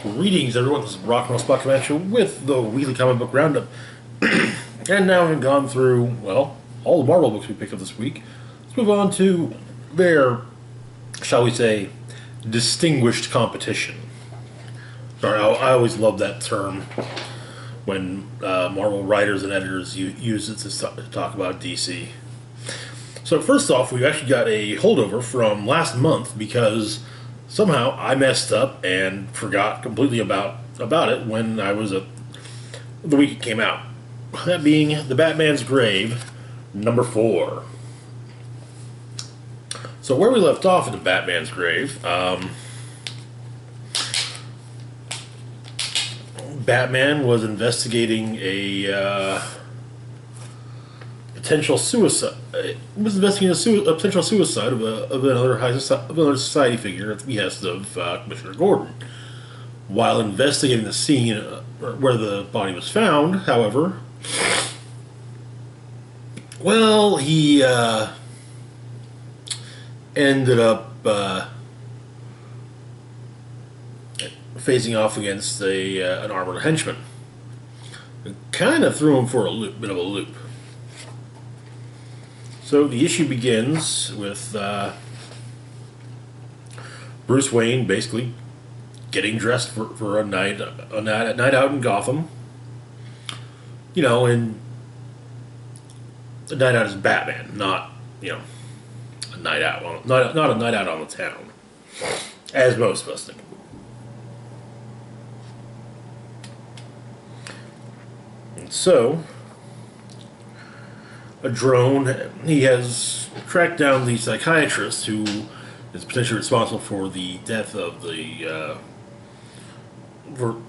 Greetings, everyone. This is Rock and Roll Spot Comanche with the weekly comic book roundup. And now we've gone through, well, all the Marvel books we picked up this week. Let's move on to their, shall we say, distinguished competition. Sorry, I always love that term when Marvel writers and editors use it to talk about DC. So first off, we've actually got a holdover from last month because somehow I messed up and forgot completely about it when I was at the week it came out. That being The Batman's Grave, number 4. So where we left off in The Batman's Grave, Batman was investigating a potential suicide. Was investigating a potential suicide of another society figure at the behest of Commissioner Gordon. While investigating the scene where the body was found, however, well, he ended up facing off against an armored henchman. It kind of threw him for a bit of a loop. So the issue begins with Bruce Wayne basically getting dressed for a night out in Gotham. You know, and a night out as Batman, not a night out, not a night out on the town, as most of us think. And so, a drone, he has tracked down the psychiatrist who is potentially responsible for the death of the for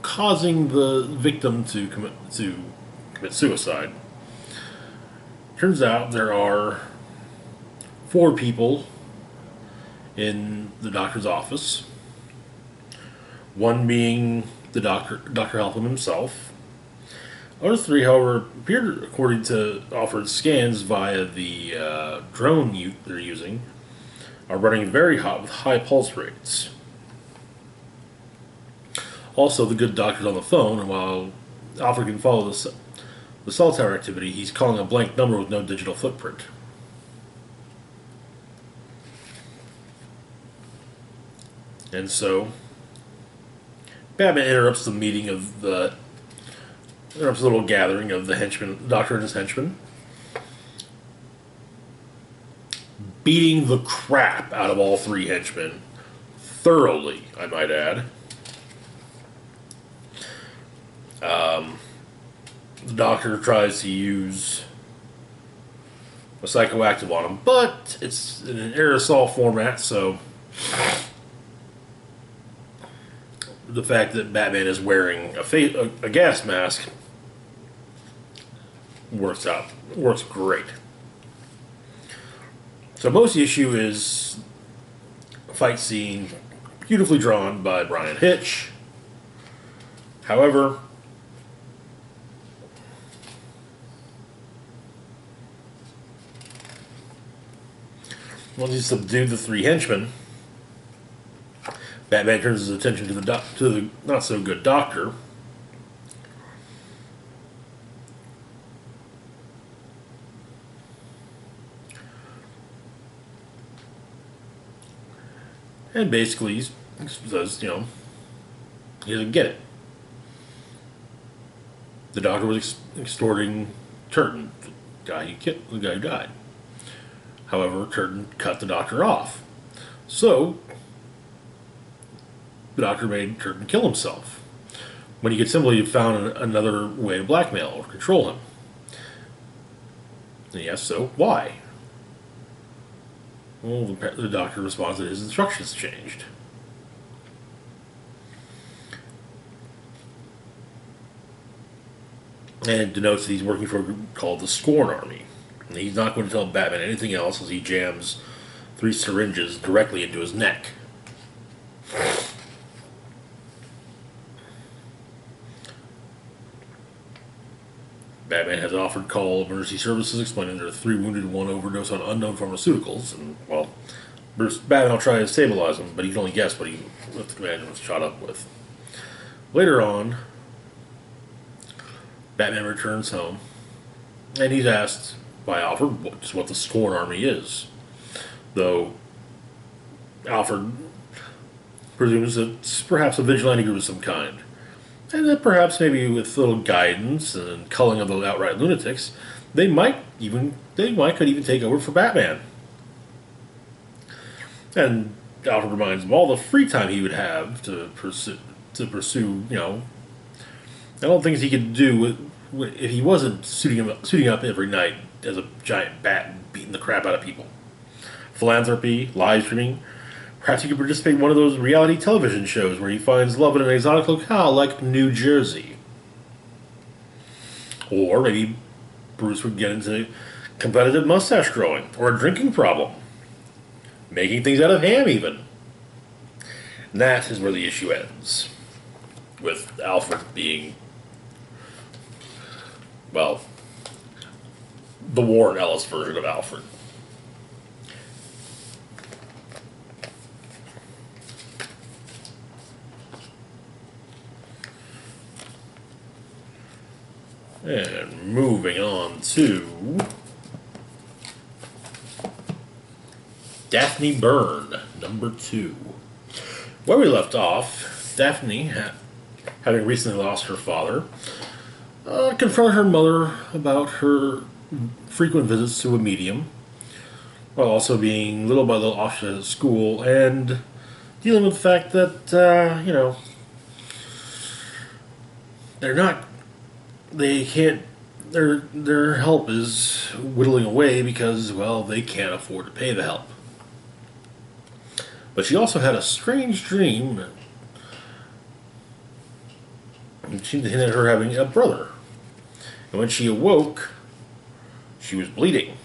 causing the victim to commit suicide. Turns out there are 4 people in the doctor's office. One being the Dr. Halpin himself. Other 3, however, appeared, according to offered scans via the drone they're using, are running very hot with high pulse rates. Also, the good doctor's on the phone, and while Alfred can follow the cell tower activity, he's calling a blank number with no digital footprint. And so, Batman interrupts the meeting of the interrupts a little gathering of the henchmen, the doctor and his henchmen, beating the crap out of all 3 henchmen, thoroughly, I might add. The doctor tries to use a psychoactive on him, but it's in an aerosol format, so the fact that Batman is wearing a gas mask works great. So most of the issue is a fight scene beautifully drawn by Brian Hitch. However, once he's subdued the 3 henchmen, Batman turns his attention to the not so good doctor. And basically he says, he doesn't get it. The doctor was extorting Turton, the guy who died. However, Turton cut the doctor off. So, the doctor made Turton kill himself, when he could simply have found another way to blackmail or control him. And he asked, so why? Well, the doctor responds that his instructions changed. And it denotes that he's working for a group called the Scorn Army. And he's not going to tell Batman anything else as he jams 3 syringes directly into his neck. Batman has offered call emergency services, explaining there are 3 wounded and 1 overdose on unknown pharmaceuticals, and, well, Batman will try to stabilize him, but he can only guess what the commander was shot up with. Later on, Batman returns home, and he's asked by Alfred what the Scorn Army is. Though Alfred presumes that it's perhaps a vigilante group of some kind. And that perhaps maybe with little guidance and culling of those outright lunatics, they could even take over for Batman. And Alfred reminds him all the free time he would have to pursue, I don't think he could do if he wasn't suiting up every night as a giant bat and beating the crap out of people. Philanthropy, live streaming. Perhaps he could participate in one of those reality television shows where he finds love in an exotic locale like New Jersey. Or maybe Bruce would get into competitive mustache growing or a drinking problem. Making things out of ham, even. And that is where the issue ends. With Alfred being, well, the Warren Ellis version of Alfred. And moving on to Daphne Byrne, number 2. Where we left off, Daphne, having recently lost her father, confronted her mother about her frequent visits to a medium, while also being little by little off at school and dealing with the fact that, their help is whittling away because, well, they can't afford to pay the help. But she also had a strange dream. It seemed to hint at her having a brother. And when she awoke, she was bleeding.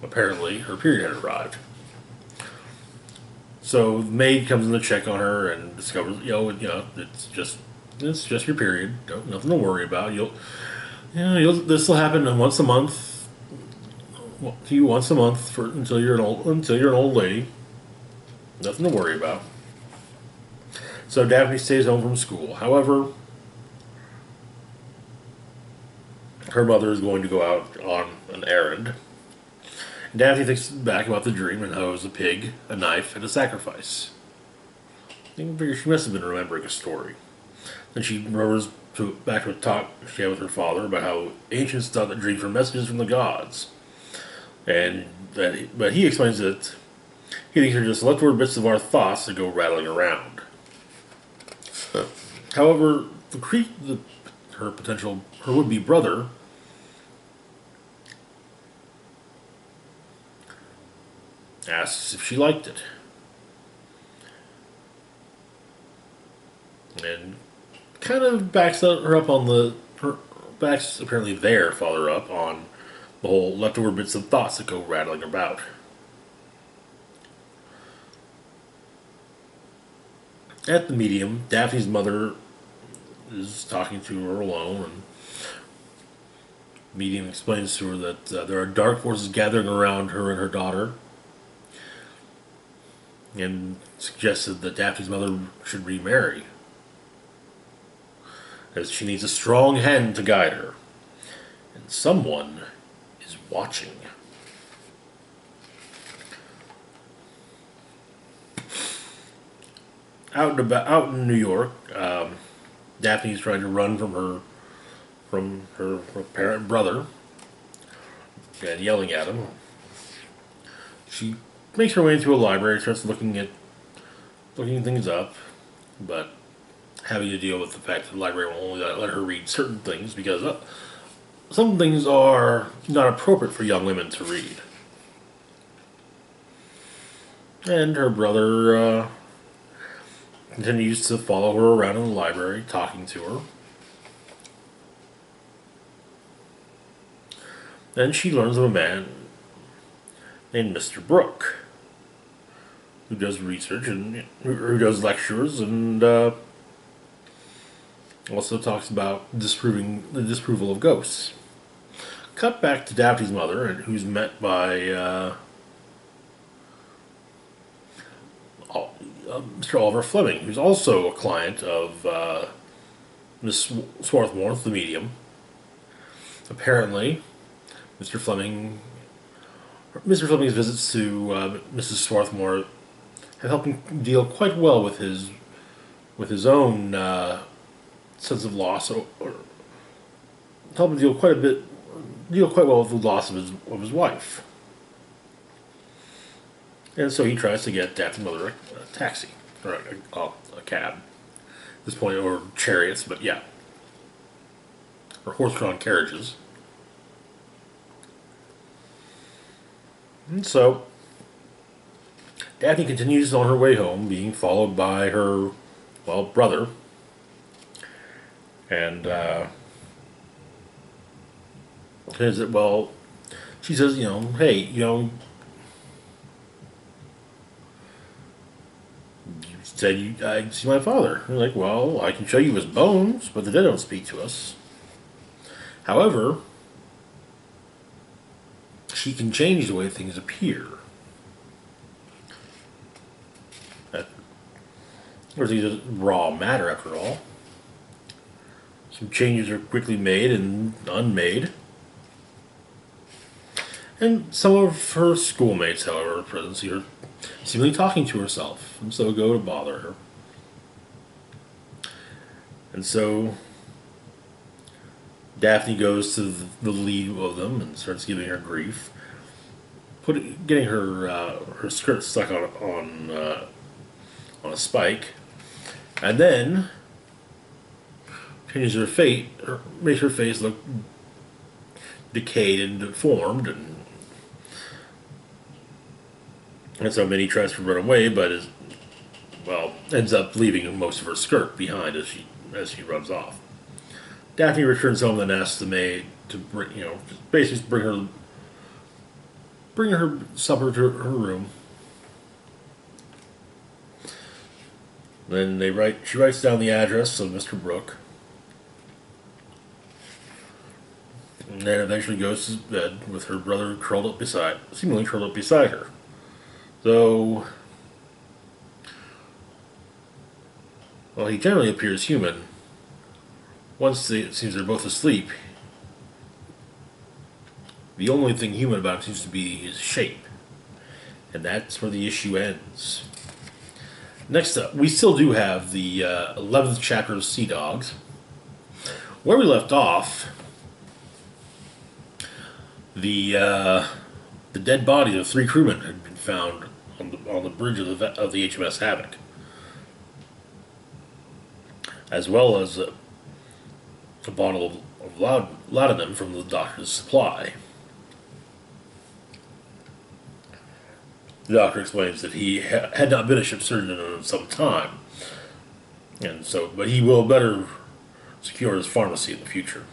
Apparently, her period had arrived. So the maid comes in to check on her and discovers, it's just your period. Nothing to worry about. This will happen once a month. To you once a month until you're an old lady. Nothing to worry about. So Daphne stays home from school. However, her mother is going to go out on an errand. Daphne thinks back about the dream and how it was a pig, a knife, and a sacrifice. I figure she must have been remembering a story. Then she remembers back to a talk she had with her father about how ancients thought that dreams were messages from the gods. But he explains that he thinks they're just leftover bits of our thoughts that go rattling around. However, her would-be brother, asks if she liked it. And kind of backs apparently their father up on the whole leftover bits of thoughts that go rattling about. At the medium, Daphne's mother is talking to her alone, and the medium explains to her that there are dark forces gathering around her and her daughter, and suggested that Daphne's mother should remarry, as she needs a strong hand to guide her, and someone is watching. Out in New York, Daphne's trying to run from her parent brother and yelling at him. She makes her way into a library, starts looking things up, but having to deal with the fact that the library will only let her read certain things because some things are not appropriate for young women to read. And her brother continues to follow her around in the library, talking to her. Then she learns of a man named Mr. Brooke, who does research and who does lectures and also talks about the disapproval of ghosts. cut back to Daphne's mother, who's met by Mr. Oliver Fleming, who's also a client of Miss Swarthmore, the medium. Apparently, Mr. Fleming, Mr. Fleming's visits to Mrs. Swarthmore have helped him deal quite well with his own sense of loss, or help him deal quite well with the loss of his wife. And so he tries to get Daphne's mother a taxi, or a cab at this point, or chariots, but yeah, or horse-drawn carriages. And so Daphne continues on her way home, being followed by her, brother. And, she says, hey, you said I'd see my father. And they're like, well, I can show you his bones, but the dead don't speak to us. However, she can change the way things appear. Everything's just raw matter, after all. Some changes are quickly made and unmade. And some of her schoolmates, however, at present see her seemingly talking to herself, and so go to bother her. And so Daphne goes to the lead of them and starts giving her grief, getting her skirt stuck on a spike, and then changes her fate, or makes her face look decayed and deformed, and so Minnie tries to run away, but ends up leaving most of her skirt behind as she runs off. Daphne returns home and asks the maid to basically bring her supper to her room. Then she writes down the address of Mr. Brooke, and then eventually goes to bed with her brother seemingly curled up beside her. Though, he generally appears human. Once it seems they're both asleep, the only thing human about him seems to be his shape. And that's where the issue ends. Next up, we still do have the 11th chapter of Sea Dogs. Where we left off, the dead bodies of 3 crewmen had been found on the bridge of the HMS Havoc, as well as a bottle of laudanum from the doctor's supply. The doctor explains that he had not been a ship surgeon in some time, but he will better secure his pharmacy in the future.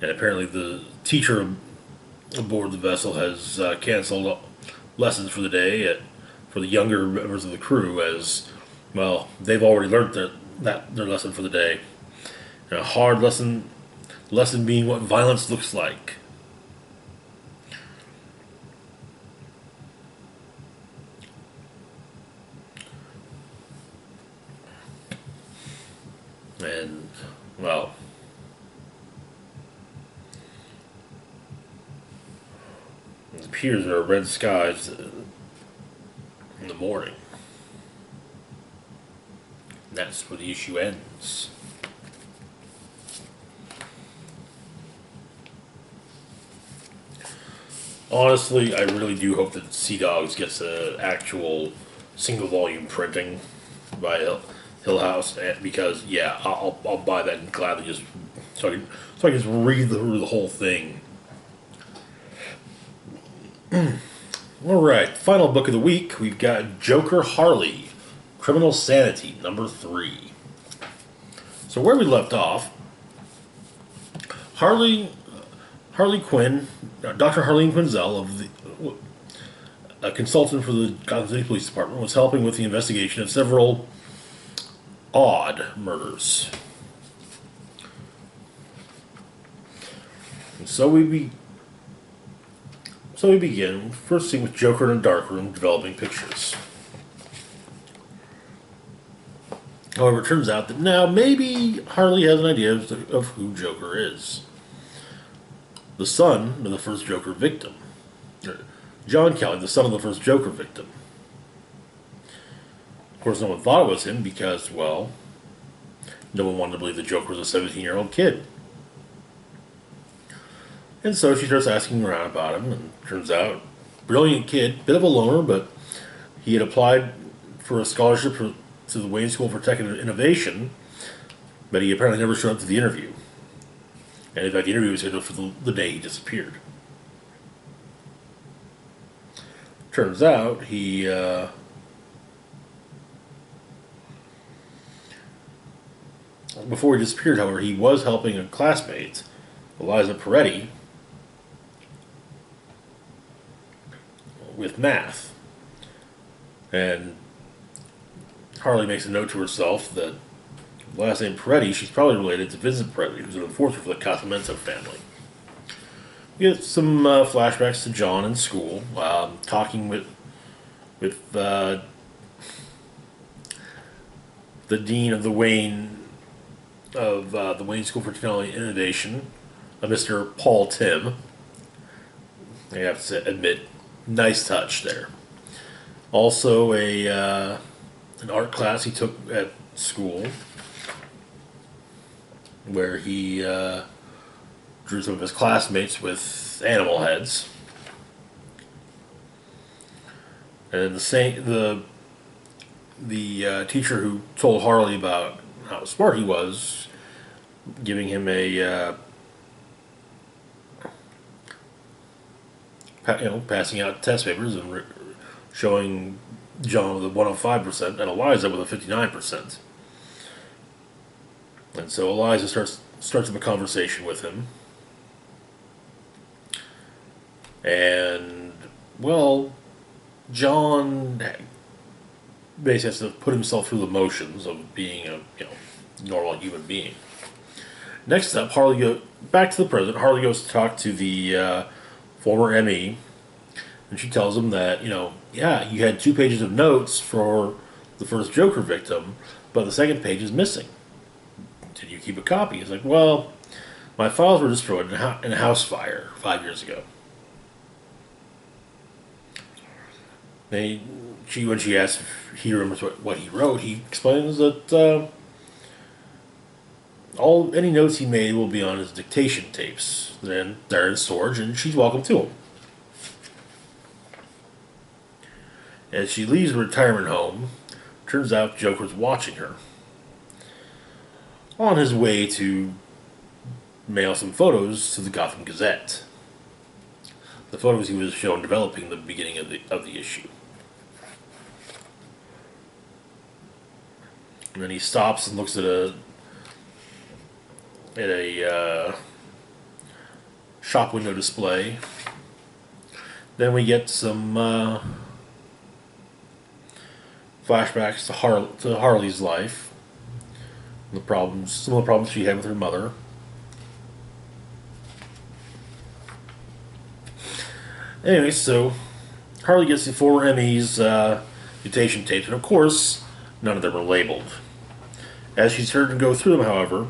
And apparently the teacher aboard the vessel has canceled lessons for the day for the younger members of the crew, as they've already learned their lesson for the day. And a hard lesson being what violence looks like. And it appears there are red skies in the morning. And that's where the issue ends. Honestly, I really do hope that Sea Dogs gets an actual single volume printing by Hill House, because I'll buy that and gladly just so I can just read through the whole thing. All right, final book of the week. We've got Joker Harley, Criminal Sanity, number 3. So where we left off, Harley Quinn, Dr. Harleen Quinzel, a consultant for the Gotham City Police Department, was helping with the investigation of several odd murders. And so we begin, first scene with Joker in a darkroom developing pictures. However, it turns out that now maybe Harley has an idea of who Joker is. The son of the first Joker victim. John Kelly, the son of the first Joker victim. Of course, no one thought it was him because, well, no one wanted to believe the Joker was a 17-year-old kid. And so she starts asking around about him, and turns out, brilliant kid, bit of a loner, but he had applied for a scholarship to the Wayne School for Tech and Innovation, but he apparently never showed up to the interview. And in fact, the interview was scheduled for the day he disappeared. Turns out he before he disappeared, however, he was helping a classmate, Eliza Peretti, with math. And Harley makes a note to herself that last name Peretti, she's probably related to Vincent Peretti, who's an enforcer for the Casamento family. We get some flashbacks to John in school, talking with the dean of the Wayne School for Technology and Innovation, Mr. Paul Tim. I have to admit, nice touch there. Also, an art class he took at school, where he drew some of his classmates with animal heads. And the teacher who told Harley about how smart he was, giving him passing out test papers and showing John with a 105% and Eliza with a 59%. And so Eliza starts up a conversation with him. And, well, John basically has to put himself through the motions of being a normal human being. Next up, back to the present. Harley goes to talk to the former ME, and she tells him that, yeah, you had 2 pages of notes for the first Joker victim, but the second page is missing. Did you keep a copy? He's like, well, my files were destroyed in a house fire 5 years ago. When she asks if he remembers what he wrote, he explains that any notes he made will be on his dictation tapes. Then they're in storage, and she's welcome to them. As she leaves the retirement home, turns out Joker's watching her. On his way to mail some photos to the Gotham Gazette. The photos he was shown developing the beginning of the issue. And then he stops and looks at a shop window display. Then we get some flashbacks to Harley's life, some of the problems she had with her mother. Anyway, so Harley gets the former ME's mutation tapes, and of course, none of them are labeled. As she's heard to go through them, however,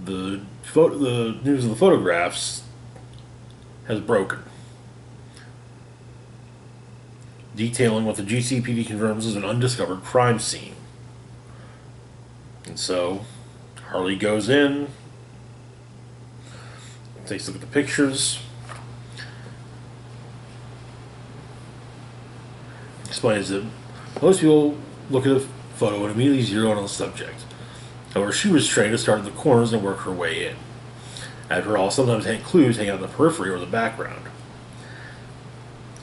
the news of the photographs has broken, detailing what the GCPD confirms is an undiscovered crime scene. And so, Harley goes in, takes a look at the pictures, explains that most people look at a photo and immediately zero in on the subject. However, she was trained to start in the corners and work her way in. After all, sometimes clues hang out in the periphery or the background.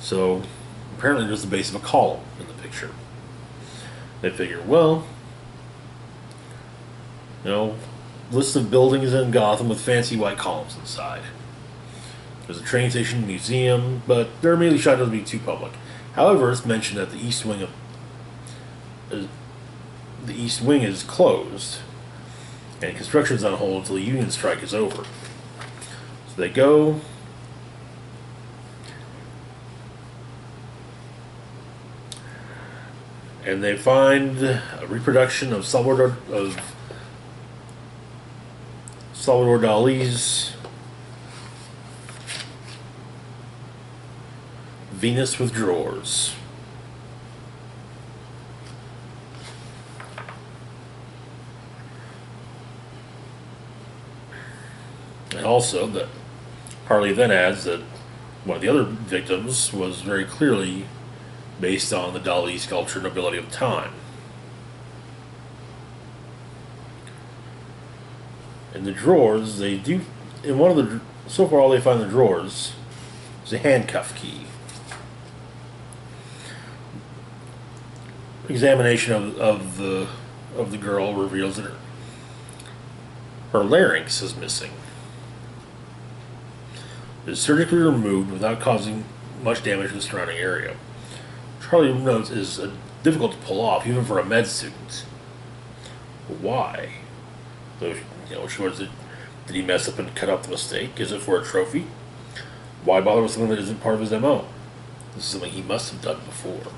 So, apparently there's the base of a column in the picture. They figure, well, list of buildings in Gotham with fancy white columns inside. There's a train station, museum, but they're immediately shot to be too public. However, it's mentioned that the east wing of the East Wing is closed, and construction is on hold until the union strike is over. So they go. And they find a reproduction of Salvador Dali's Venus with Drawers. And also that Harley then adds that one of the other victims was very clearly based on the Dali sculpture Nobility of Time. In the drawers, they do, in one of the, so far all they find in the drawers is a handcuff key. Examination of the girl reveals that her larynx is missing. It is surgically removed without causing much damage to the surrounding area. Harley notes is difficult to pull off, even for a med student. Why? So, she wonders, did he mess up and cut out the mistake? Is it for a trophy? Why bother with something that isn't part of his MO? This is something he must have done before.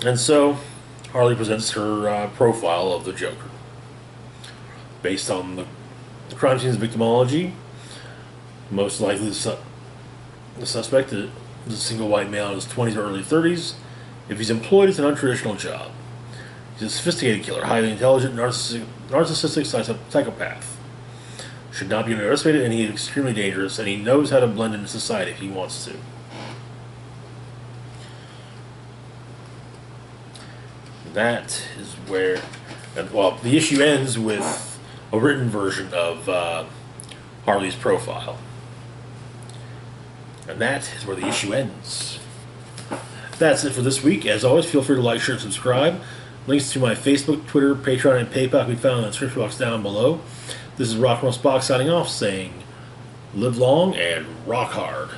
And so, Harley presents her profile of the Joker. Based on the crime scene's victimology, most likely the suspect is a single white male in his 20s or early 30s. If he's employed, it's an untraditional job. He's a sophisticated killer, highly intelligent, narcissistic psychopath. Should not be underestimated, and he is extremely dangerous, and he knows how to blend into society if he wants to. That is where, well, the issue ends with a written version of Harley's profile. And that is where the issue ends. That's it for this week. As always, feel free to like, share, and subscribe. Links to my Facebook, Twitter, Patreon, and PayPal can be found in the description box down below. This is Rock and Roll Spock signing off, saying, live long and rock hard.